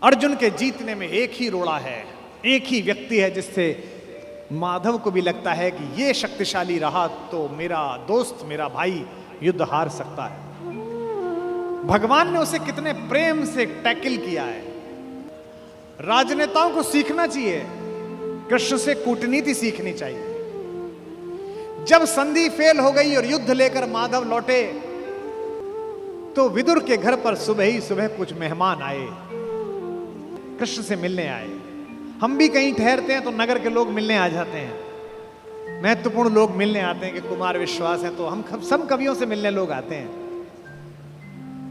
अर्जुन के जीतने में एक ही रोड़ा है, एक ही व्यक्ति है जिससे माधव को भी लगता है कि ये शक्तिशाली रहा तो मेरा दोस्त, मेरा भाई युद्ध हार सकता है। भगवान ने उसे कितने प्रेम से टैकल किया है। राजनेताओं को सीखना चाहिए, कृष्ण से कूटनीति सीखनी चाहिए। जब संधि फेल हो गई और युद्ध लेकर माधव लौटे तो विदुर के घर पर सुबह ही सुबह कुछ मेहमान आए, कृष्ण से मिलने आए। हम भी कहीं ठहरते हैं तो नगर के लोग मिलने आ जाते हैं, महत्वपूर्ण लोग मिलने आते हैं कि कुमार विश्वास है तो हम सब कवियों से मिलने लोग आते हैं।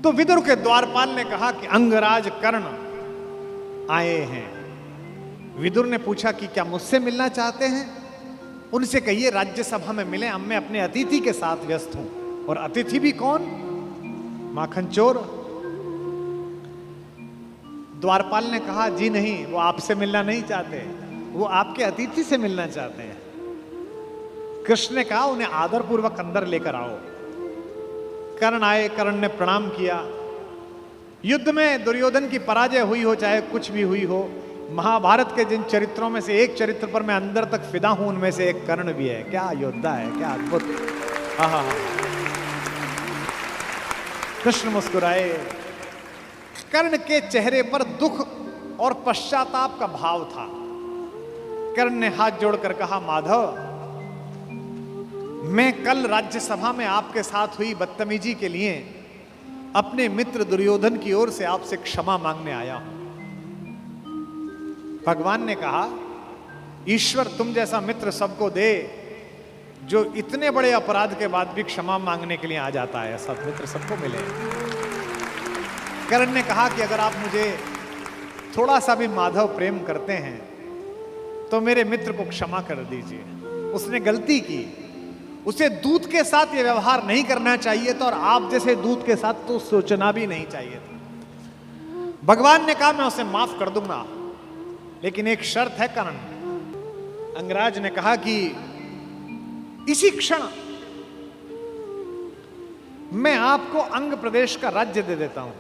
तो विदुर के द्वारपाल ने कहा कि अंगराज कर्ण आए हैं। विदुर ने पूछा कि क्या मुझसे मिलना चाहते हैं? उनसे कहिए राज्यसभा में मिले, अब मैं अपने अतिथि के साथ व्यस्त हूं। और अतिथि भी कौन? माखन चोर। द्वारपाल ने कहा जी नहीं, वो आपसे मिलना नहीं चाहते, वो आपके अतिथि से मिलना चाहते हैं। कृष्ण ने कहा उन्हें आदरपूर्वक अंदर लेकर आओ। कर्ण आए, कर्ण ने प्रणाम किया। युद्ध में दुर्योधन की पराजय हुई हो चाहे कुछ भी हुई हो, महाभारत के जिन चरित्रों में से एक चरित्र पर मैं अंदर तक फिदा हूं उनमें से एक कर्ण भी है। क्या योद्धा है, क्या अद्भुत। कृष्ण मुस्कुराए। कर्ण के चेहरे पर दुख और पश्चाताप का भाव था। कर्ण ने हाथ जोड़कर कहा माधव, मैं कल राज्यसभा में आपके साथ हुई बदतमीजी के लिए अपने मित्र दुर्योधन की ओर से आपसे क्षमा मांगने आया हूं। भगवान ने कहा ईश्वर तुम जैसा मित्र सबको दे जो इतने बड़े अपराध के बाद भी क्षमा मांगने के लिए आ जाता है। सब मित्र सबको मिले। कर्ण ने कहा कि अगर आप मुझे थोड़ा सा भी माधव प्रेम करते हैं तो मेरे मित्र को क्षमा कर दीजिए। उसने गलती की, उसे दूत के साथ ये व्यवहार नहीं करना चाहिए था और आप जैसे दूत के साथ तो सोचना भी नहीं चाहिए था। भगवान ने कहा मैं उसे माफ कर दूंगा, लेकिन एक शर्त है कर्ण। अंगराज ने कहा कि इसी क्षण मैं आपको अंग प्रदेश का राज्य दे देता हूं।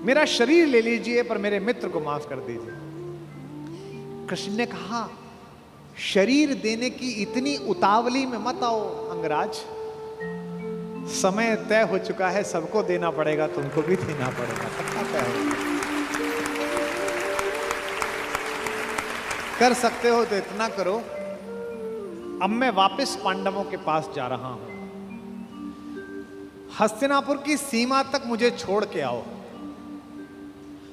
मेरा शरीर ले लीजिए पर मेरे मित्र को माफ कर दीजिए। कृष्ण ने कहा शरीर देने की इतनी उतावली में मत आओ अंगराज, समय तय हो चुका है, सबको देना पड़ेगा, तुमको भी देना पड़ेगा। पक्का तय हो, कर सकते हो तो इतना करो, अब मैं वापस पांडवों के पास जा रहा हूं, हस्तिनापुर की सीमा तक मुझे छोड़ के आओ।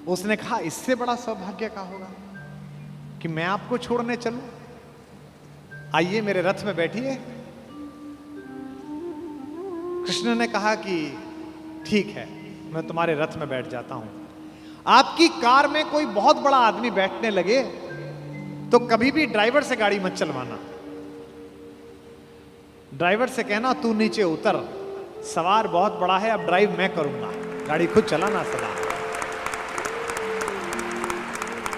उसने कहा इससे बड़ा सौभाग्य का होगा कि मैं आपको छोड़ने चलूं। आइए मेरे रथ में बैठिए। कृष्ण ने कहा कि ठीक है, मैं तुम्हारे रथ में बैठ जाता हूं। आपकी कार में कोई बहुत बड़ा आदमी बैठने लगे तो कभी भी ड्राइवर से गाड़ी मत चलवाना। ड्राइवर से कहना तू नीचे उतर, सवार बहुत बड़ा है, अब ड्राइव मैं करूंगा, गाड़ी खुद चलाना सदा।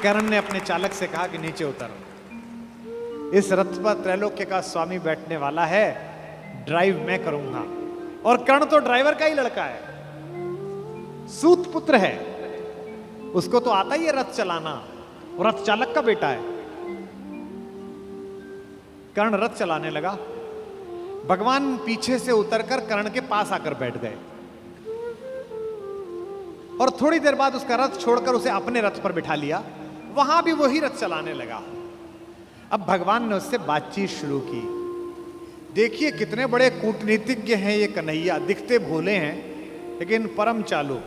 कर्ण ने अपने चालक से कहा कि नीचे उतर, इस रथ पर त्रैलोक्य का स्वामी बैठने वाला है, ड्राइव मैं करूंगा। और कर्ण तो ड्राइवर का ही लड़का है, सूत पुत्र है, उसको तो आता ही है रथ चलाना, रथ चालक का बेटा है। कर्ण रथ चलाने लगा। भगवान पीछे से उतरकर कर्ण के पास आकर बैठ गए और थोड़ी देर बाद उसका रथ छोड़कर उसे अपने रथ पर बिठा लिया। वहां भी वही रथ चलाने लगा। अब भगवान ने उससे बातचीत शुरू की। देखिए कितने बड़े कूटनीतिज्ञ हैं ये कन्हैया, दिखते भोले हैं लेकिन परम चालू।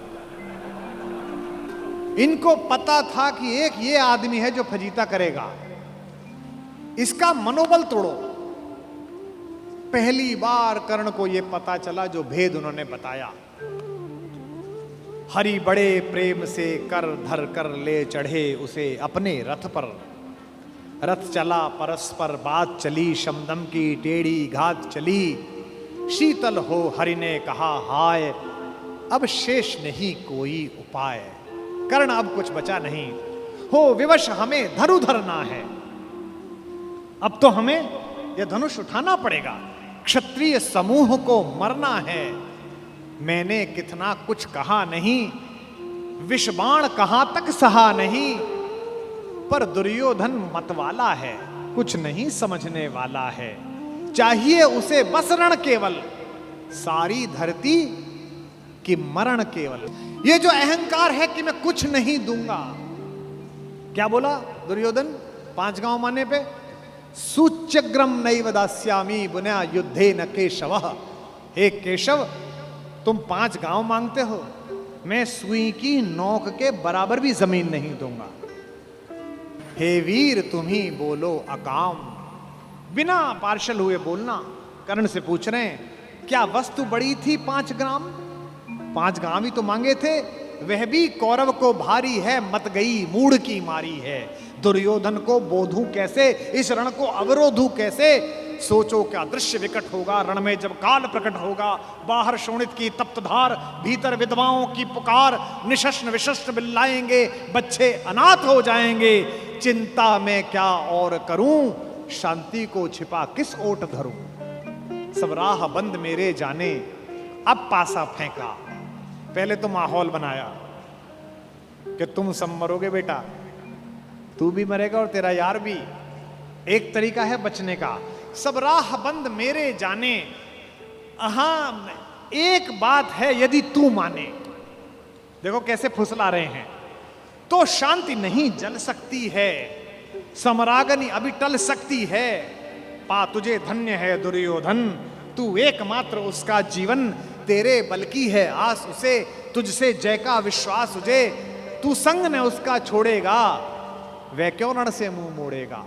इनको पता था कि एक ये आदमी है जो फजीता करेगा, इसका मनोबल तोड़ो। पहली बार कर्ण को यह पता चला जो भेद उन्होंने बताया। हरि बड़े प्रेम से कर धर कर ले चढ़े उसे अपने रथ पर। रथ चला परस्पर बात चली, शमदम की टेढ़ी घात चली। शीतल हो हरि ने कहा हाय, अब शेष नहीं कोई उपाय। कर्ण अब कुछ बचा नहीं, हो विवश हमें धनु धरना है। अब तो हमें यह धनुष उठाना पड़ेगा, क्षत्रिय समूह को मरना है। मैंने कितना कुछ कहा नहीं, विषबाण कहां तक सहा नहीं, पर दुर्योधन मतवाला है, कुछ नहीं समझने वाला है। चाहिए उसे बस रण केवल, सारी धरती की मरण केवल। ये जो अहंकार है कि मैं कुछ नहीं दूंगा, क्या बोला दुर्योधन 5 गांव माने पे? सूच्यग्रम नैव दास्यामि बुना युद्धे न केशवः। हे केशव, तुम 5 गांव मांगते हो, मैं सुई की नोक के बराबर भी जमीन नहीं दूंगा। हे वीर तुम ही बोलो अकाम। बिना पार्शल हुए बोलना। कर्ण से पूछ रहे हैं, क्या वस्तु बड़ी थी 5 ग्राम? 5 गांव ही तो मांगे थे, वह भी कौरव को भारी है, मत गई मूढ़ की मारी है। दुर्योधन को बोधूं कैसे, इस रण को अवरोधूं कैसे? सोचो क्या दृश्य विकट होगा रण में जब काल प्रकट होगा। बाहर शोणित की तप्त धार, भीतर विधवाओं की पुकार, निशस्त्र विशस्त्र बिल्लाएंगे, बच्चे अनाथ हो जाएंगे। चिंता में क्या और करूं, शांति को छिपा किस ओट धरूं। सब राह बंद मेरे जाने, अब पासा फेंका। पहले तो माहौल बनाया कि तुम सब मरोगे बेटा, तू भी मरेगा और तेरा यार भी। एक तरीका है बचने का, सब राह बंद मेरे जाने। हां एक बात है, यदि तू माने, देखो कैसे फुसला रहे हैं, तो शांति नहीं जल सकती है, समरागनी अभी टल सकती है। पा तुझे धन्य है दुर्योधन, तू एकमात्र उसका जीवन, तेरे बल की है आस उसे, तुझसे जय का विश्वास उसे। तू संग न उसका छोड़ेगा, वह क्यों रण से मुंह मोड़ेगा।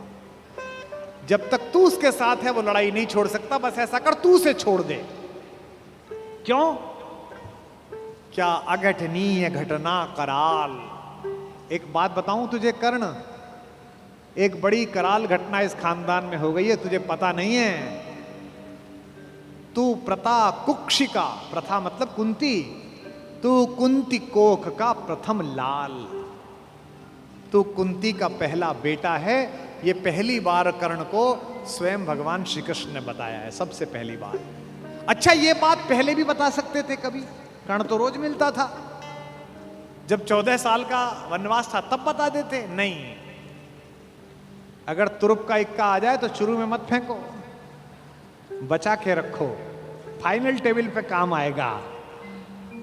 जब तक तू उसके साथ है वो लड़ाई नहीं छोड़ सकता। बस ऐसा कर, तू उसे छोड़ दे। क्यों? क्या अघटनीय घटना कराल। एक बात बताऊं तुझे कर्ण, एक बड़ी कराल घटना इस खानदान में हो गई है, तुझे पता नहीं है। तू प्रता कुक्षिका, प्रथा मतलब कुंती, तू कुंती कोख का प्रथम लाल, तू कुंती का पहला बेटा है। ये पहली बार कर्ण को स्वयं भगवान श्री कृष्ण ने बताया है, सबसे पहली बार। अच्छा ये बात पहले भी बता सकते थे कभी, कर्ण तो रोज मिलता था। जब 14 साल का वनवास था तब बता देते, नहीं। अगर तुरुप का इक्का आ जाए तो शुरू में मत फेंको, बचा के रखो, फाइनल टेबल पे काम आएगा।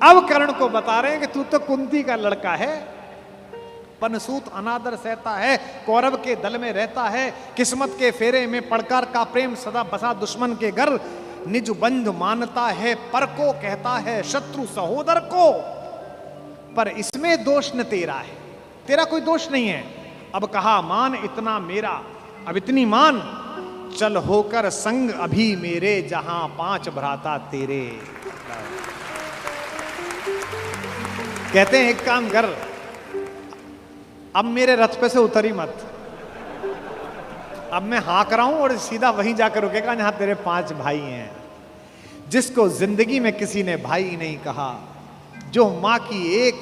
अब कर्ण को बता रहे हैं कि तू तो कुंती का लड़का है, पनसूत अनादर सहता है, कौरव के दल में रहता है, किस्मत के फेरे में पड़कर का प्रेम सदा बसा दुश्मन के घर, निज बंधु मानता है पर को कहता है शत्रु सहोदर को। पर इसमें दोष न तेरा है, तेरा कोई दोष नहीं है। अब कहा मान इतना मेरा, अब इतनी मान, चल होकर संग अभी मेरे, जहां 5 भ्राता तेरे। कहते हैं एक काम कर, अब मेरे रथ पे से उतरी मत, अब मैं हाँक रहा हूं और सीधा वहीं जाकर रुकेगा जहां तेरे 5 भाई हैं। जिसको जिंदगी में किसी ने भाई नहीं कहा, जो मां की एक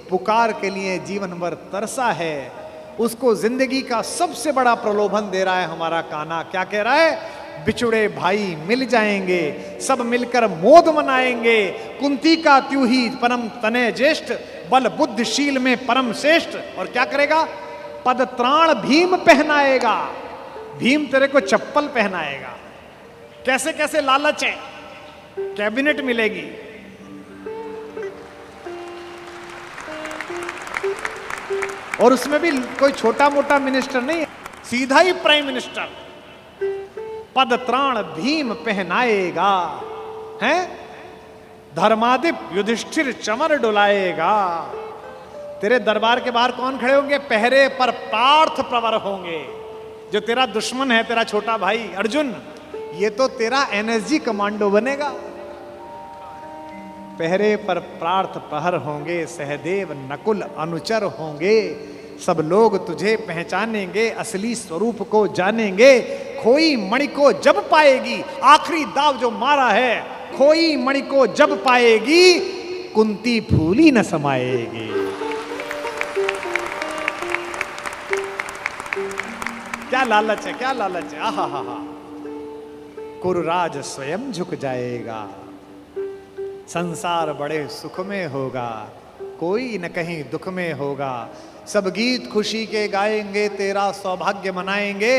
पुकार के लिए जीवन भर तरसा है, उसको जिंदगी का सबसे बड़ा प्रलोभन दे रहा है हमारा कान्हा। क्या कह रहा है? बिछुड़े भाई मिल जाएंगे, सब मिलकर मोद मनाएंगे। कुंती का त्यू ही परम तनय ज्येष्ठ, बल बुद्धिशील में परम श्रेष्ठ। और क्या करेगा? पद त्राण भीम पहनाएगा, भीम तेरे को चप्पल पहनाएगा। कैसे कैसे लालच है, कैबिनेट मिलेगी, और उसमें भी कोई छोटा मोटा मिनिस्टर नहीं, सीधा ही प्राइम मिनिस्टर। पद त्राण भीम पहनाएगा, हैं? धर्मादिप युधिष्ठिर चमर डुलाएगा। तेरे दरबार के बाहर कौन खड़े होंगे? पहरे पर पार्थ प्रवर होंगे। जो तेरा दुश्मन है, तेरा छोटा भाई अर्जुन, ये तो तेरा एनएसजी कमांडो बनेगा। पहरे पर पार्थ प्रहर होंगे, सहदेव नकुल अनुचर होंगे। सब लोग तुझे पहचानेंगे, असली स्वरूप को जानेंगे। खोई मणि को जब पाएगी, आखिरी दाव जो मारा है, खोई मणि को जब पाएगी, कुंती फूली न समाएगी। क्या लालच है, क्या लालच है। आहा हा हा। कुरुराज स्वयं झुक जाएगा, संसार बड़े सुख में होगा। कोई न कहीं दुख में होगा। सब गीत खुशी के गाएंगे, तेरा सौभाग्य मनाएंगे।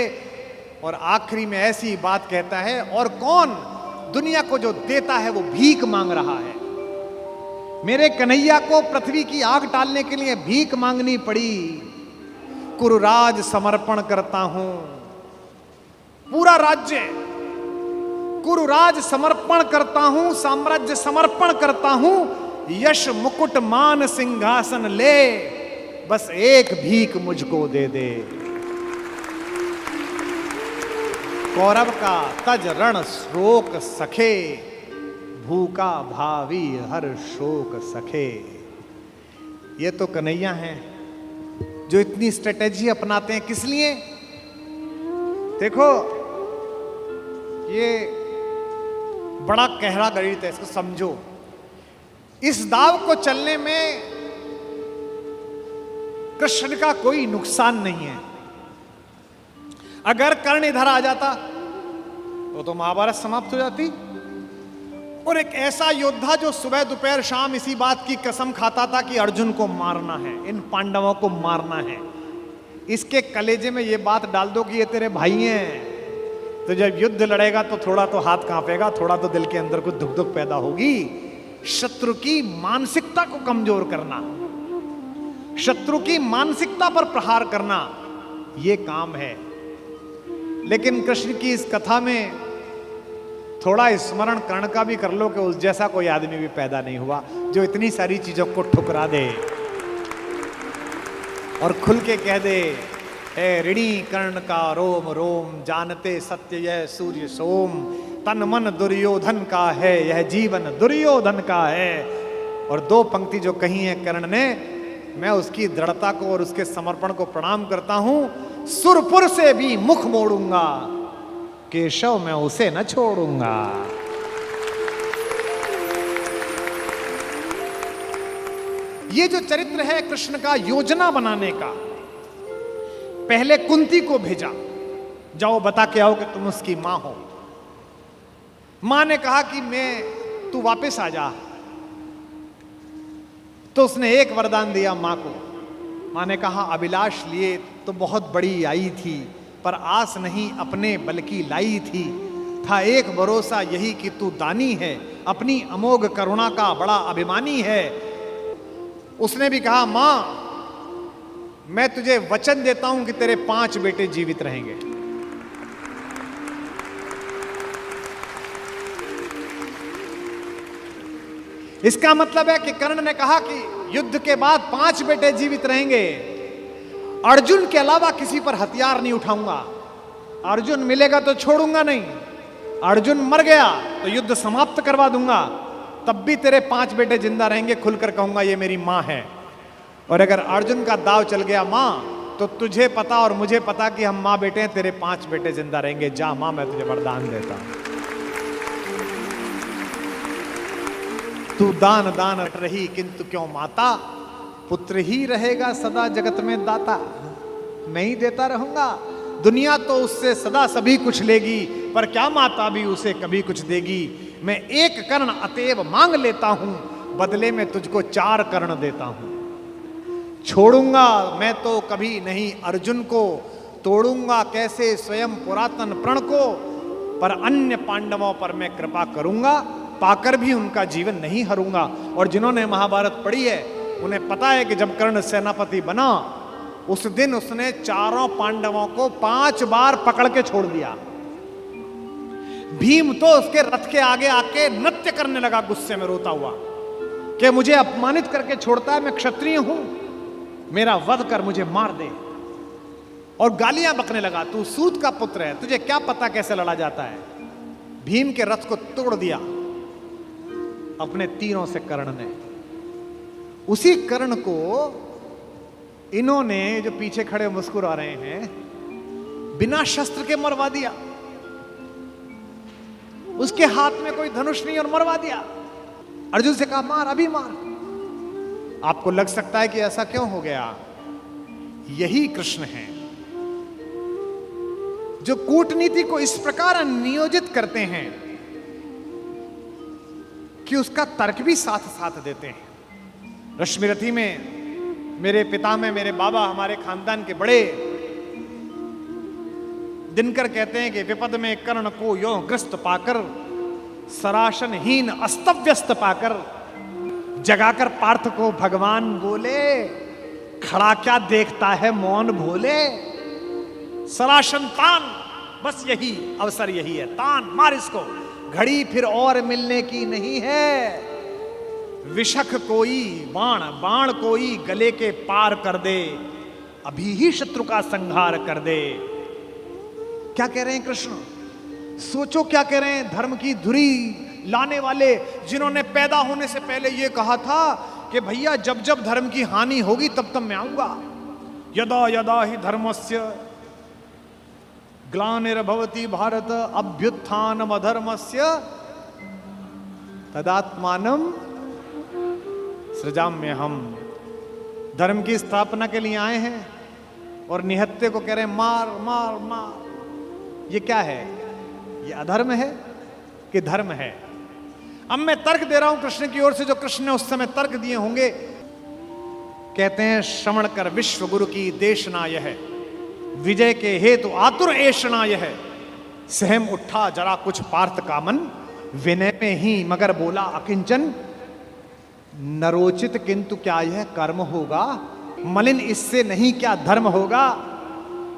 और आखिरी में ऐसी बात कहता है, और कौन दुनिया को जो देता है वो भीख मांग रहा है। मेरे कन्हैया को पृथ्वी की आग टालने के लिए भीख मांगनी पड़ी। कुरुराज समर्पण करता हूं, पूरा राज्य कुरुराज समर्पण करता हूं, साम्राज्य समर्पण करता हूं, यश मुकुट मान सिंहासन ले, बस एक भीख मुझको दे दे। कौरव का तज रण शोक सखे, भूखा भावी हर शोक सखे। ये तो कन्हैया हैं जो इतनी स्ट्रेटेजी अपनाते हैं। किस लिए? देखो, ये बड़ा गहरा गणित है, इसको समझो। इस दाव को चलने में कृष्ण का कोई नुकसान नहीं है। अगर कर्ण इधर आ जाता तो महाभारत समाप्त हो जाती। और एक ऐसा योद्धा जो सुबह दोपहर शाम इसी बात की कसम खाता था कि अर्जुन को मारना है, इन पांडवों को मारना है, इसके कलेजे में ये बात डाल दो कि ये तेरे भाई हैं, तो जब युद्ध लड़ेगा तो थोड़ा तो हाथ कांपेगा, थोड़ा तो दिल के अंदर कुछ दुख दुख पैदा होगी। शत्रु की मानसिकता को कमजोर करना, शत्रु की मानसिकता पर प्रहार करना, ये काम है। लेकिन कृष्ण की इस कथा में थोड़ा स्मरण कर्ण का भी कर लो कि उस जैसा कोई आदमी भी पैदा नहीं हुआ जो इतनी सारी चीजों को ठुकरा दे और खुल के कह दे, ए ऋणी कर्ण का रोम रोम, जानते सत्य यह सूर्य सोम, तन मन दुर्योधन का है, यह जीवन दुर्योधन का है। और दो पंक्ति जो कही है कर्ण ने, मैं उसकी दृढ़ता को और उसके समर्पण को प्रणाम करता हूं। सुरपुर से भी मुख मोड़ूंगा, केशव मैं उसे न छोड़ूंगा। ये जो चरित्र है कृष्ण का योजना बनाने का, पहले कुंती को भेजा, जाओ बता के आओ कि तुम उसकी मां हो। मां ने कहा कि तू वापस आ जा, तो उसने एक वरदान दिया मां को। मां ने कहा, अभिलाष लिए तो बहुत बड़ी आई थी, पर आस नहीं अपने बल्कि लाई थी। था एक भरोसा यही कि तू दानी है, अपनी अमोघ करुणा का बड़ा अभिमानी है। उसने भी कहा, मां मैं तुझे वचन देता हूं कि तेरे 5 बेटे जीवित रहेंगे। इसका मतलब है कि कर्ण ने कहा कि युद्ध के बाद 5 बेटे जीवित रहेंगे। अर्जुन के अलावा किसी पर हथियार नहीं उठाऊंगा। अर्जुन मिलेगा तो छोड़ूंगा नहीं, अर्जुन मर गया तो युद्ध समाप्त करवा दूंगा, तब भी तेरे 5 बेटे जिंदा रहेंगे। खुलकर कहूंगा ये मेरी मां है। और अगर अर्जुन का दाव चल गया मां, तो तुझे पता और मुझे पता कि हम मां बेटे हैं, तेरे 5 बेटे जिंदा रहेंगे। जा मां, मैं तुझे वरदान देता हूं। तू दान दान रही किंतु क्यों माता, पुत्र ही रहेगा सदा जगत में दाता। मैं ही देता रहूंगा। दुनिया तो उससे सदा सभी कुछ लेगी, पर क्या माता भी उसे कभी कुछ देगी। मैं एक कर्ण अतएव मांग लेता हूं, बदले में तुझको 4 कर्ण देता हूं। छोड़ूंगा मैं तो कभी नहीं अर्जुन को, तोड़ूंगा कैसे स्वयं पुरातन प्रण को, पर अन्य पांडवों पर मैं कृपा करूंगा, पाकर भी उनका जीवन नहीं हरूंगा। और जिन्होंने महाभारत पढ़ी है उन्हें पता है कि जब कर्ण सेनापति बना, उस दिन उसने 4 पांडवों को 5 बार पकड़ के छोड़ दिया। भीम तो उसके रथ के आगे आके नृत्य करने लगा, गुस्से में रोता हुआ कि मुझे अपमानित करके छोड़ता है, मैं क्षत्रिय हूं, मेरा वध कर मुझे मार दे। और गालियां बकने लगा, तू सूत का पुत्र है, तुझे क्या पता कैसे लड़ा जाता है। भीम के रथ को तोड़ दिया अपने तीरों से कर्ण ने। उसी कर्ण को इन्होंने, जो पीछे खड़े मुस्कुरा रहे हैं, बिना शस्त्र के मरवा दिया। उसके हाथ में कोई धनुष नहीं और मरवा दिया। अर्जुन से कहा, मार, अभी मार। आपको लग सकता है कि ऐसा क्यों हो गया। यही कृष्ण है जो कूटनीति को इस प्रकार नियोजित करते हैं कि उसका तर्क भी साथ साथ देते हैं। रश्मिरथी में मेरे पिता में मेरे बाबा हमारे खानदान के बड़े दिनकर कहते हैं कि विपद में कर्ण को यों ग्रस्त पाकर, सराशनहीन अस्तव्यस्त पाकर, जगाकर पार्थ को भगवान बोले, खड़ा क्या देखता है मौन भोले। सराशन तान, बस यही अवसर यही है, तान मार इसको, घड़ी फिर और मिलने की नहीं है। विषख कोई बाण, बाण कोई गले के पार कर दे, अभी ही शत्रु का संहार कर दे। क्या कह रहे हैं कृष्ण? सोचो क्या कह रहे हैं। धर्म की धुरी लाने वाले, जिन्होंने पैदा होने से पहले यह कहा था कि भैया जब जब धर्म की हानि होगी तब तब मैं आऊंगा। यदा यदा ही धर्मस्य ग्लानिर्भवति भारत अभ्युत्थानम अधर्मस्य तदात्मानम सृजाम्य। हम धर्म की स्थापना के लिए आए हैं और निहत्ते को कह रहे हैं मार मार मार। ये क्या है? ये अधर्म है कि धर्म है? अब मैं तर्क दे रहा हूं कृष्ण की ओर से, जो कृष्ण ने उस समय तर्क दिए होंगे। कहते हैं श्रवण कर विश्व गुरु की देशना यह, विजय के हेतु आतुर ऐषणा यह, सहम उठा जरा कुछ पार्थ कामन, विनय में ही मगर बोला अकिंचन। नरोचित किंतु क्या यह कर्म होगा, मलिन इससे नहीं क्या धर्म होगा।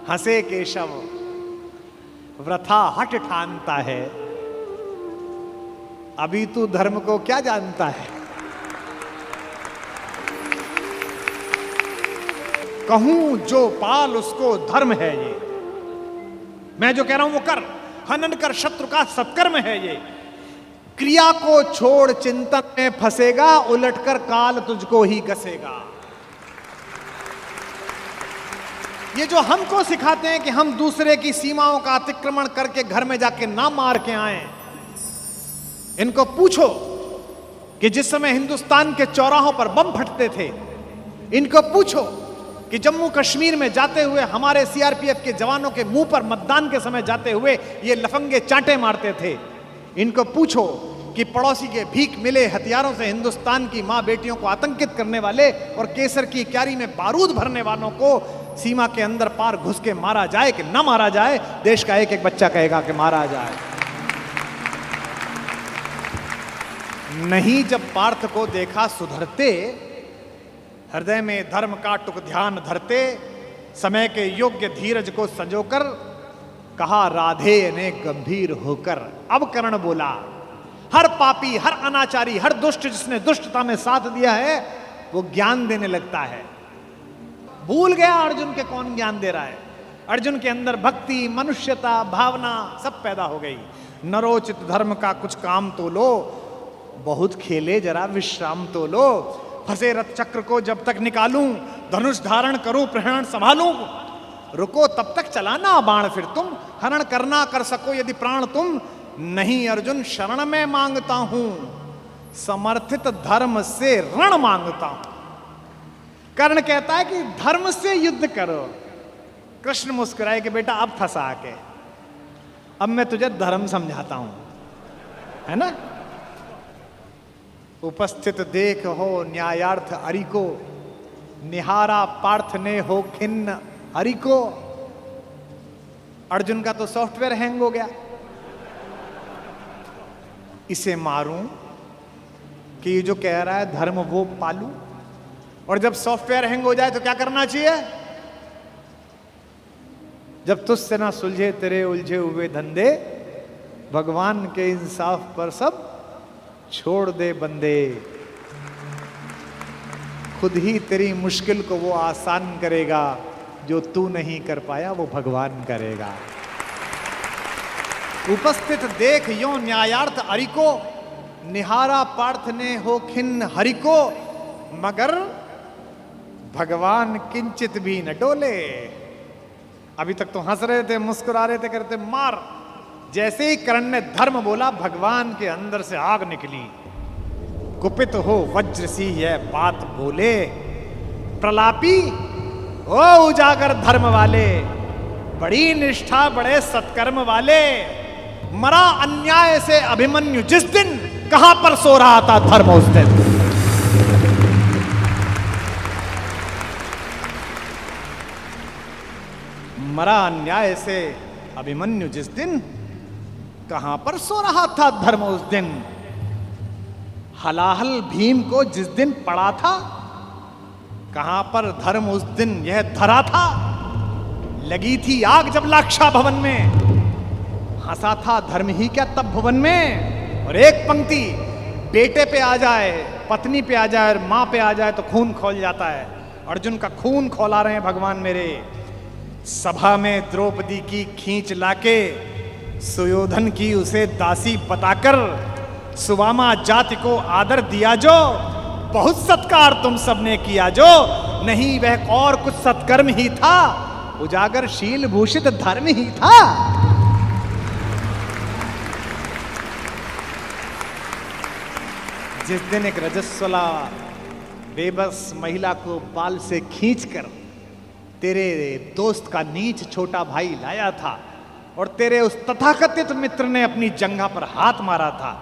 हंसे केशव वृथा हट ठानता है, अभी तू धर्म को क्या जानता है। कहूं जो पाल उसको धर्म है ये, मैं जो कह रहा हूं वो कर, हनन कर शत्रु का सत्कर्म है ये। क्रिया को छोड़ चिंतन में फंसेगा, उलटकर काल तुझको ही गसेगा। ये जो हमको सिखाते हैं कि हम दूसरे की सीमाओं का अतिक्रमण करके घर में जाके ना मार के आए, इनको पूछो कि जिस समय हिंदुस्तान के चौराहों पर बम फटते थे, इनको पूछो कि जम्मू कश्मीर में जाते हुए हमारे सीआरपीएफ के जवानों के मुंह पर मतदान के समय जाते हुए ये लफंगे चांटे मारते थे। इनको पूछो कि पड़ोसी के भीख मिले हथियारों से हिंदुस्तान की मां बेटियों को आतंकित करने वाले और केसर की क्यारी में बारूद भरने वालों को सीमा के अंदर पार घुस के मारा जाए कि ना मारा जाए। देश का एक एक बच्चा कहेगा कि मारा जाए। नहीं, जब पार्थ को देखा सुधरते, हृदय में धर्म का टुक ध्यान धरते, समय के योग्य धीरज को संजोकर कहा राधे ने गंभीर होकर। अब कर्ण बोला, हर पापी, हर अनाचारी, हर दुष्ट जिसने दुष्टता में साथ दिया है वो ज्ञान देने लगता है। भूल गया अर्जुन के कौन ज्ञान दे रहा है। अर्जुन के अंदर भक्ति, मनुष्यता, भावना सब पैदा हो गई। नरोचित धर्म का कुछ काम तो लो, बहुत खेले जरा विश्राम तो लो। फंसे रथ चक्र को जब तक निकालूं, धनुष धारण करूं, प्रहरण संभालूं। रुको तब तक चलाना बाण फिर तुम, हरण करना कर सको यदि प्राण तुम। नहीं अर्जुन शरण में मांगता हूं, समर्थित धर्म से रण मांगता हूं। कर्ण कहता है कि धर्म से युद्ध करो। कृष्ण मुस्कुराए कि बेटा अब फंसा के, अब मैं तुझे धर्म समझाता हूं, है ना। उपस्थित देख हो न्यायार्थ हरि को, निहारा पार्थ ने हो खिन्न हरि को। अर्जुन का तो सॉफ्टवेयर हैंग हो गया। इसे मारूं कि ये जो कह रहा है धर्म वो पालू। और जब सॉफ्टवेयर हैंग हो जाए तो क्या करना चाहिए? जब तुझसे ना सुलझे तेरे उलझे हुए धंधे, भगवान के इंसाफ पर सब छोड़ दे बंदे। खुद ही तेरी मुश्किल को वो आसान करेगा, जो तू नहीं कर पाया वो भगवान करेगा। उपस्थित देख यो न्यायार्थ हरि को, निहारा पार्थ ने हो खिन्न हरि को। मगर भगवान किंचित भी न डोले। अभी तक तो हंस रहे थे, मुस्कुरा रहे थे, करते मार। जैसे ही कर्ण ने धर्म बोला, भगवान के अंदर से आग निकली। कुपित हो वज्र सी यह बात बोले, प्रलापी ओ उजागर धर्म वाले, बड़ी निष्ठा बड़े सत्कर्म वाले। मरा अन्याय से अभिमन्यु जिस दिन, कहां पर सो रहा था धर्म उस दिन। मरा अन्याय से अभिमन्यु जिस दिन, कहां पर सो रहा था धर्म उस दिन। हलाहल भीम को जिस दिन पड़ा था, कहां पर धर्म उस दिन यह धरा था। लगी थी आग जब लाक्षा भवन में, हंसा था धर्म ही क्या तब भुवन में। और एक पंक्ति, बेटे पे आ जाए, पत्नी पे आ जाए और मां पे आ जाए तो खून खौल जाता है। अर्जुन का खून खौला रहे हैं भगवान मेरे। सभा में द्रौपदी की खींच लाके, सुयोधन की उसे दासी बताकर, सुवामा जाति को आदर दिया जो, बहुत सत्कार तुम सबने किया जो। नहीं वह और कुछ सत्कर्म ही था, उजागर शील भूषित धर्म ही था। जिस दिन एक रजस्वला बेबस महिला को बाल से खींचकर तेरे दोस्त का नीच छोटा भाई लाया था, और तेरे उस तथाकथित मित्र ने अपनी जंघा पर हाथ मारा था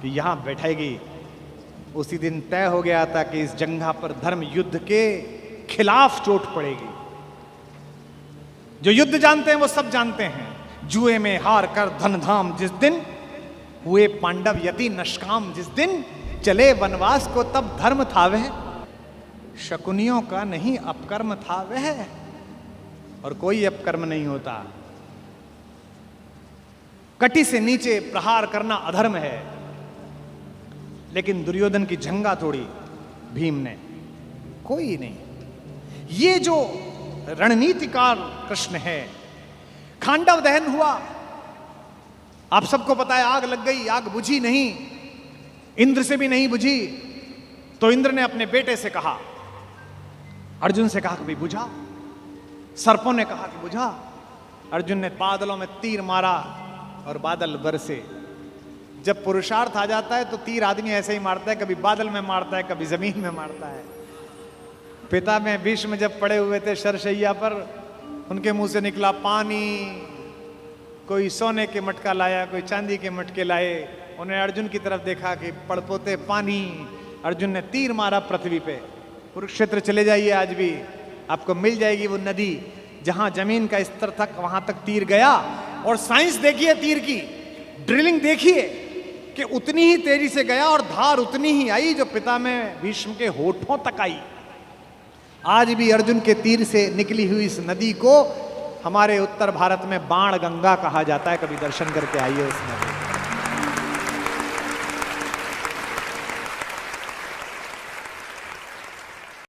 कि यहां बैठेगी, उसी दिन तय हो गया था कि इस जंघा पर धर्म युद्ध के खिलाफ चोट पड़ेगी। जो युद्ध जानते हैं वो सब जानते हैं, जुए में हार कर धन धाम जिस दिन, हुए पांडव यति नष्काम जिस दिन, चले वनवास को तब धर्म था वह, शकुनियों का नहीं अपकर्म था वह। और कोई अपकर्म नहीं होता। कटी से नीचे प्रहार करना अधर्म है, लेकिन दुर्योधन की जंघा तोड़ी भीम ने, कोई नहीं। ये जो रणनीतिकार कृष्ण है। खांडव दहन हुआ, आप सबको पता है, आग लग गई, आग बुझी नहीं, इंद्र से भी नहीं बुझी। तो इंद्र ने अपने बेटे से कहा, अर्जुन से कहा कि भाई बुझा। सर्पों ने कहा कि बुझा। अर्जुन ने बादलों में तीर मारा और बादल बरसे। जब पुरुषार्थ आ जाता है तो तीर आदमी ऐसे ही मारता है, कभी बादल में मारता है, कभी जमीन में मारता है। पिता में भीष्म जब पड़े हुए थे शरशैया पर, उनके मुंह से निकला पानी। कोई सोने के मटका लाया, कोई चांदी के मटके लाए। उन्हें अर्जुन की तरफ देखा कि पड़पोते पानी। अर्जुन ने तीर मारा पृथ्वी पे। कुरुक्षेत्र चले जाइए, आज भी आपको मिल जाएगी वो नदी जहां जमीन का स्तर तक, वहां तक तीर गया। और साइंस देखिए तीर की, ड्रिलिंग देखिए कि उतनी ही तेजी से गया और धार उतनी ही आई जो पिता में भीष्म के होठों तक आई। आज भी अर्जुन के तीर से निकली हुई इस नदी को हमारे उत्तर भारत में बाण गंगा कहा जाता है। कभी दर्शन करके आइए उसमें।